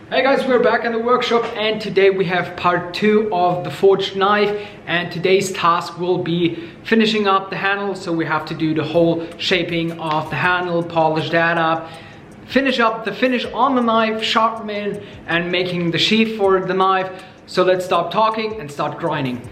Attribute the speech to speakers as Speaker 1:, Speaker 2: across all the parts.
Speaker 1: Hey guys, we're back in the workshop and today we have part 2 of the forged knife, and today's task will be finishing up the handle. So we have to do the whole shaping of the handle, polish that up, finish up the finish on the knife, sharpen it and making the sheath for the knife. So let's stop talking and start grinding.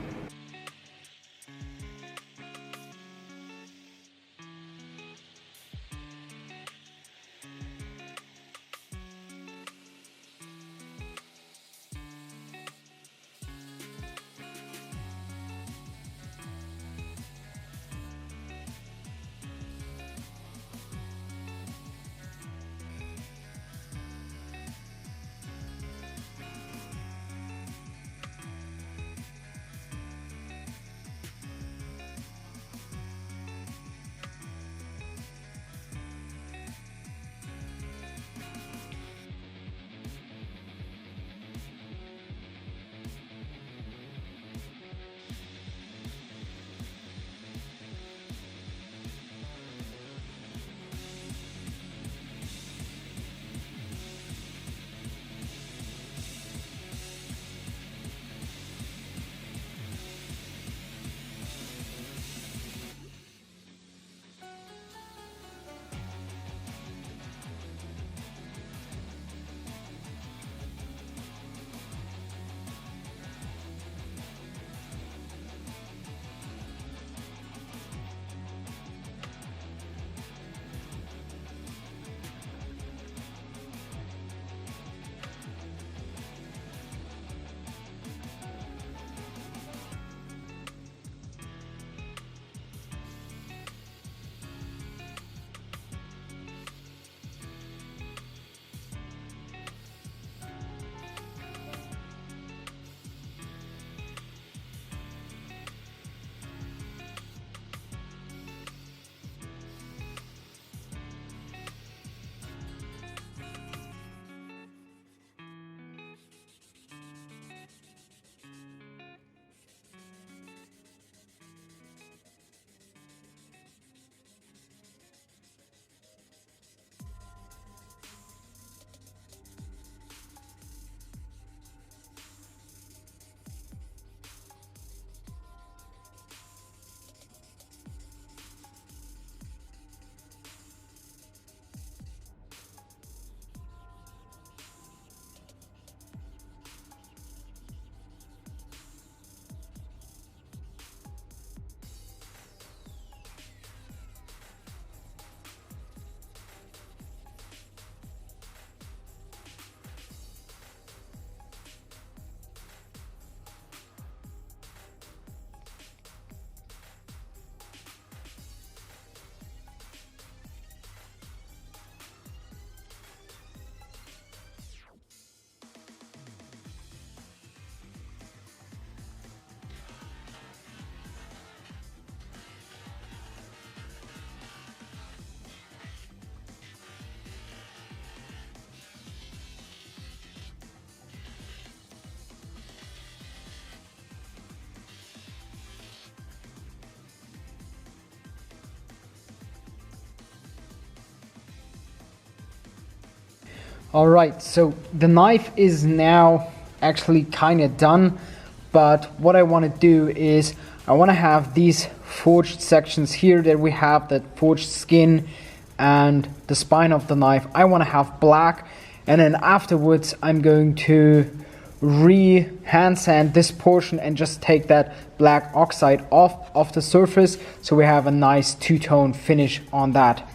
Speaker 1: Alright, so the knife is now actually kind of done, but what I want to do is I want to have these forged sections here that we have, that forged skin and the spine of the knife. I want to have black, and then afterwards I'm going to hand sand this portion and just take that black oxide off of the surface, so we have a nice two-tone finish on that.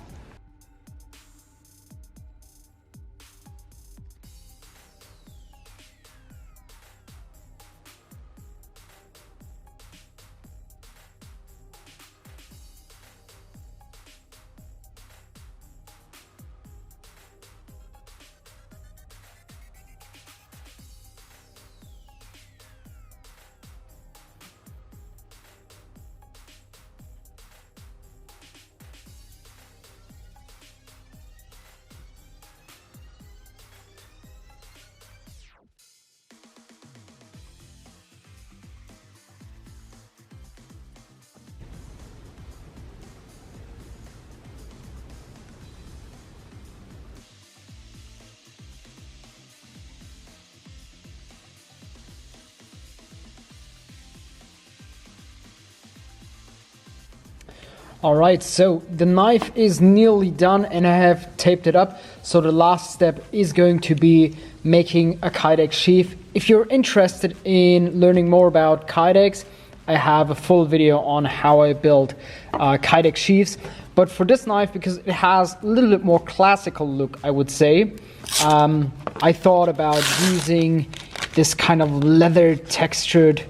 Speaker 1: Alright, so the knife is nearly done and I have taped it up. So the last step is going to be making a Kydex sheath. If you're interested in learning more about Kydex, I have a full video on how I build Kydex sheaths. But for this knife, because it has a little bit more classical look, I would say, I thought about using this kind of leather textured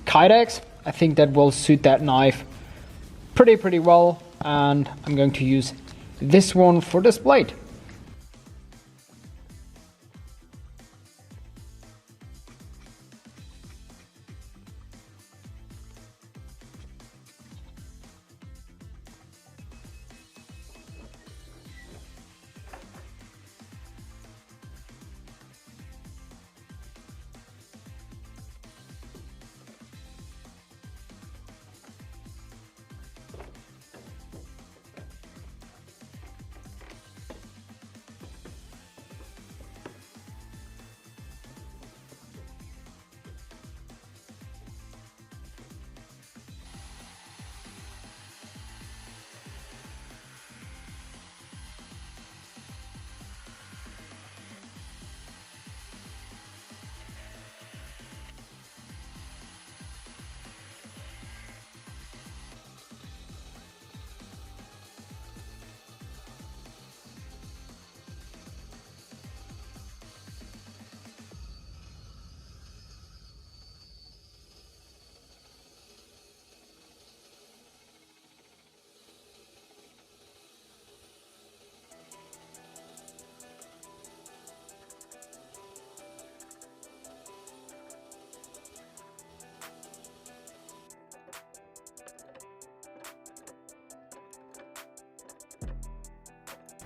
Speaker 1: Kydex. I think that will suit that knife pretty well, and I'm going to use this one for this blade.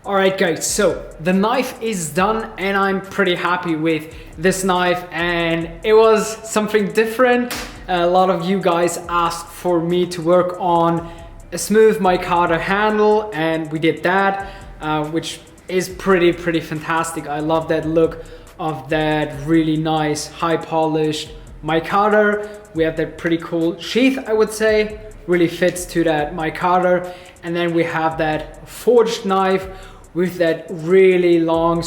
Speaker 1: Alright guys, so the knife is done and I'm pretty happy with this knife, and it was something different. A lot of you guys asked for me to work on a smooth micarta handle, and we did that, which is pretty fantastic. I love that look of that really nice high polished micarta. We have that pretty cool sheath, I would say, really fits to that micarta. And then we have that forged knife with that really long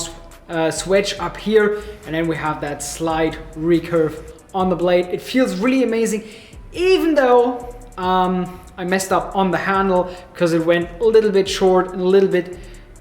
Speaker 1: switch up here, and then we have that slight recurve on the blade. It feels really amazing, even though I messed up on the handle because it went a little bit short and a little bit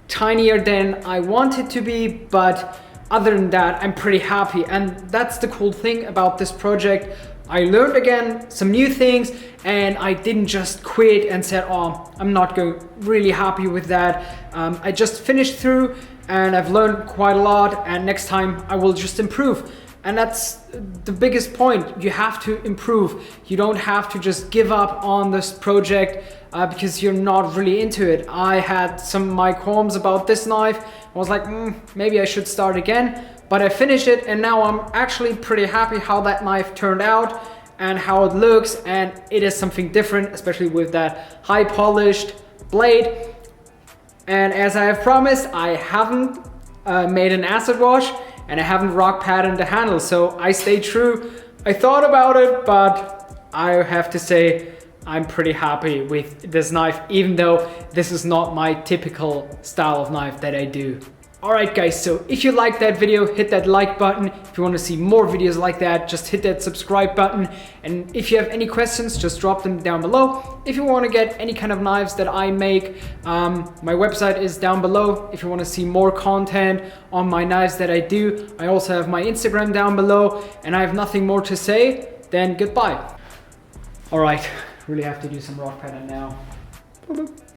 Speaker 1: tinier than I wanted to be, but other than that, I'm pretty happy. And that's the cool thing about this project. I learned again some new things, and I didn't just quit and said, oh, I'm not going really happy with that. I just finished through and I've learned quite a lot, and next time I will just improve. And that's the biggest point. You have to improve. You don't have to just give up on this project because you're not really into it. I had some of my qualms about this knife. I was like, maybe I should start again. But I finished it, and now I'm actually pretty happy how that knife turned out and how it looks, and it is something different, especially with that high polished blade. And as I have promised, I haven't made an acid wash, and I haven't rock patterned the handle, so I stayed true. I thought about it, but I have to say I'm pretty happy with this knife, even though this is not my typical style of knife that I do. Alright guys, so if you liked that video, hit that like button. If you want to see more videos like that, just hit that subscribe button. And if you have any questions, just drop them down below. If you want to get any kind of knives that I make, my website is down below. If you want to see more content on my knives that I do, I also have my Instagram down below. And I have nothing more to say than goodbye. Alright, really have to do some rock pattern now.